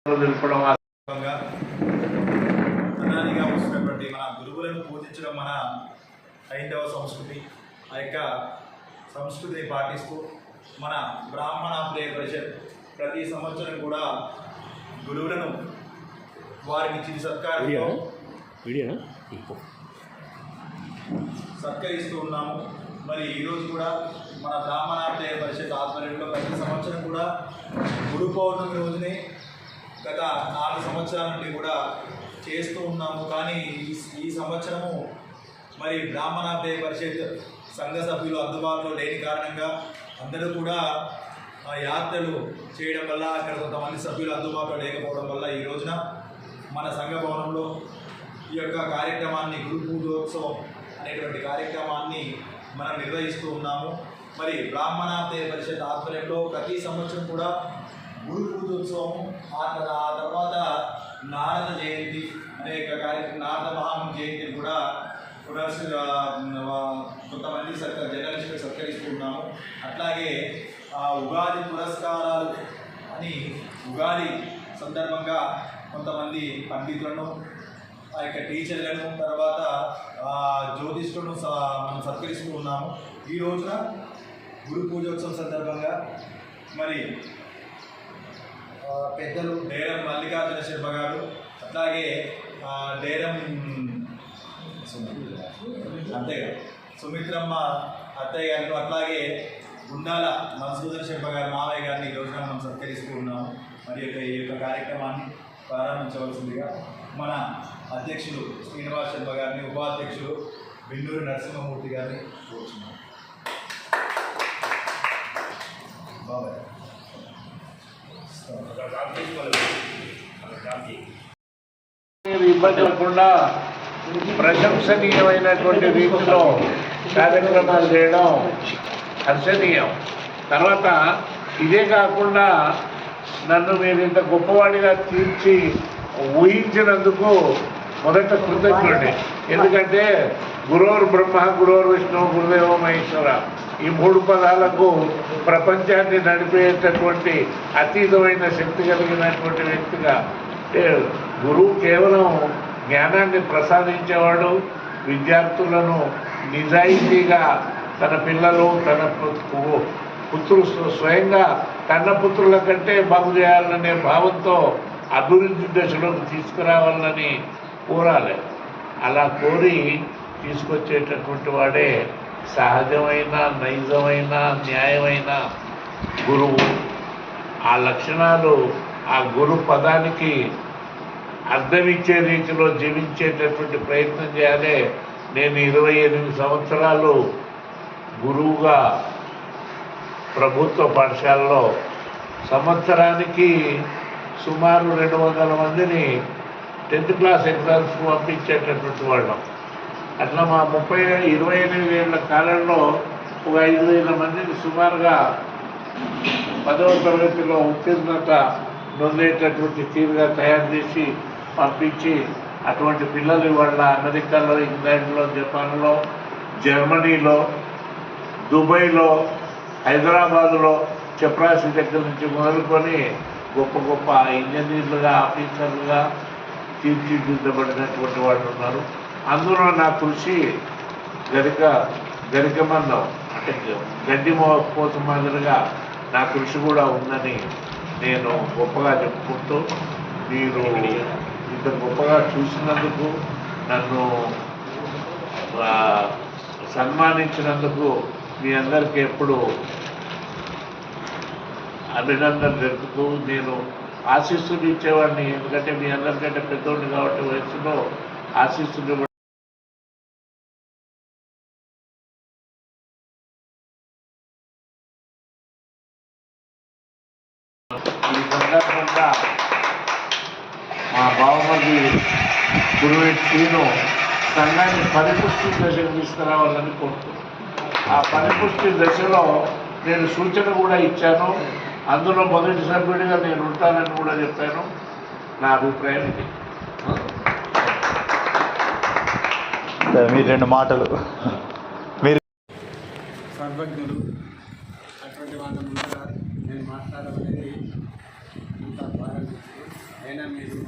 నిలపడం ప్రధానిగా వస్తున్నటువంటి మన గురువులను పూజించడం మన హైందవ సంస్కృతి. ఆ యొక్క సంస్కృతిని పాటిస్తూ మన బ్రాహ్మణ ప్రేయ పరిషత్ ప్రతి సంవత్సరం కూడా గురువులను వారికి చిరు సత్కారంతో సత్కరిస్తూ ఉన్నాము. మరి ఈరోజు కూడా మన బ్రాహ్మణ ప్రేయ పరిషత్ ఆధ్వర్యంలో ప్రతి సంవత్సరం కూడా గురు పౌర్ణమి రోజునే గత 4 సంవత్సరాల నుండి కూడా చేస్తూ ఉన్నాము. కానీ ఈ సంవత్సరము మరి బ్రాహ్మణ ప్రేయ పరిషత్ సంఘ సభ్యులు అందుబాటులో లేని కారణంగా అందరూ కూడా యాత్రలు చేయడం వల్ల అక్కడ కొంతమంది సభ్యులు అందుబాటులో లేకపోవడం వల్ల ఈ రోజున మన సంఘ భవనంలో ఈ యొక్క కార్యక్రమాన్ని గురు పూజోత్సవం అనేటువంటి కార్యక్రమాన్ని మనం నిర్వహిస్తూ ఉన్నాము. మరి బ్రాహ్మణ ప్రేయ పరిషత్ ఆధ్వర్యంలో ప్రతి సంవత్సరం కూడా గురు పూజోత్సవం, ఆ తర్వాత నారద జయంతి అనేక కార్యక్రమం, నారద మహాముని జయంతిని కూడా కొంతమంది జర్నలిస్టులు సత్కరిస్తూ ఉన్నాము. అట్లాగే ఉగాది పురస్కారాలు అని ఉగాది సందర్భంగా కొంతమంది పండితులను, ఆ యొక్క టీచర్లను, తర్వాత జ్యోతిష్కులను మనం సత్కరిస్తూ ఉన్నాము. ఈ రోజున గురు పూజోత్సవం సందర్భంగా మరి పెద్దలు డేరం మల్లికార్జున శర్మ గారు, అట్లాగే డేరం అంతేగా సుమిత్రమ్మ అత్తయ్య గారు, అట్లాగే గుండాల మధుసూదన్ శర్మ గారు మావయ్య గారిని ఈ రోజున మనం సత్కరిస్తూ ఉన్నాము. మరి ఈ యొక్క కార్యక్రమాన్ని ప్రారంభించవలసిందిగా మన అధ్యక్షులు శ్రీనివాస్ శర్మ గారిని, ఉపాధ్యక్షులు బిన్నూరు నరసింహమూర్తి గారిని కోరుచున్నాము. బాబాయ్ ఇబ్బంది లేకుండా ప్రశంసనీయమైనటువంటి రీతిలో కార్యక్రమాలు చేయడం హర్షణీయం. తర్వాత ఇదే కాకుండా నన్ను మీరు ఇంత గొప్పవాడిగా తీర్చి ఊహించినందుకు మొదట కృతజ్ఞుడి. ఎందుకంటే గురోర్ బ్రహ్మ, గురోర్ విష్ణు, గురుదేవ మహేశ్వర ఈ 3 పదాలకు ప్రపంచాన్ని నడిపేటటువంటి అతీతమైన శక్తి కలిగినటువంటి వ్యక్తిగా. గురువు కేవలం జ్ఞానాన్ని ప్రసాదించేవాడు, విద్యార్థులను నిజాయితీగా తన పిల్లలు, తన పుత్రులు స్వయంగా కన్న పుత్రుల కంటే బాగు చేయాలనే భావంతో అభివృద్ధి దశలోకి తీసుకురావాలని కోరాలి. అలా కోరి తీసుకొచ్చేటటువంటి వాడే సహజమైన, నైజమైన, న్యాయమైన గురువు. ఆ లక్షణాలు ఆ గురు పదానికి అర్థమిచ్చే రీతిలో జీవించేటటువంటి ప్రయత్నం చేయాలి. నేను 28 సంవత్సరాలు గురువుగా ప్రభుత్వ పాఠశాలలో సంవత్సరానికి సుమారు 200 మందిని 10th క్లాస్ ఎగ్జామ్స్కి పంపించేటటువంటి వాళ్ళం. అట్లా మా 28 ఏళ్ల కాలంలో ఒక 5,000 మందిని సుమారుగా 10వ తరగతిలో ఉత్తీర్ణత నొందేటటువంటి తీరుగా తయారు చేసి పంపించి, అటువంటి పిల్లలు ఇవాళ అమెరికాలో, ఇంగ్లాండ్లో, జపాన్లో, జర్మనీలో, దుబాయ్లో, హైదరాబాదులో చపరాసి దగ్గర నుంచి మొదలుకొని గొప్ప గొప్ప ఇంజనీర్లుగా, ఆఫీసర్లుగా తీర్చిదిద్దబడినటువంటి వాళ్ళు ఉన్నారు. అందులో నా కృషి గరికమన్నం అంటే గడ్డి పోత మాదిరిగా నా కృషి కూడా ఉందని నేను గొప్పగా చెప్పుకుంటూ, మీరు ఇంత గొప్పగా చూసినందుకు, నన్ను సన్మానించినందుకు మీ అందరికీ ఎప్పుడు అభినందన తెలుపుతూ, నేను ఆశీస్సులు ఇచ్చేవాడిని. ఎందుకంటే మీ అందరికంటే పెద్దోడిని కాబట్టి వయసులో ఆశీస్సులు ఈ సందర్భంగా మా బావమర్ది గురువేట్ను సంఘాన్ని పరిపుష్టి దశకు తీసుకురావాలని కోరుతున్నాను. ఆ పరిపుష్టి దశలో నేను సూచన కూడా ఇచ్చాను. అందులో మొదటి సభ్యుడిగా నేను ఉంటానని కూడా చెప్పాను. నా అభిప్రాయం ఇది. మీరు 2 మాటలు మీరు సర్వజ్ఞులు అటువంటి వాళ్ళ ముందర నేను మాట్లాడమనేది ఇంత బాగా అయినా మీరు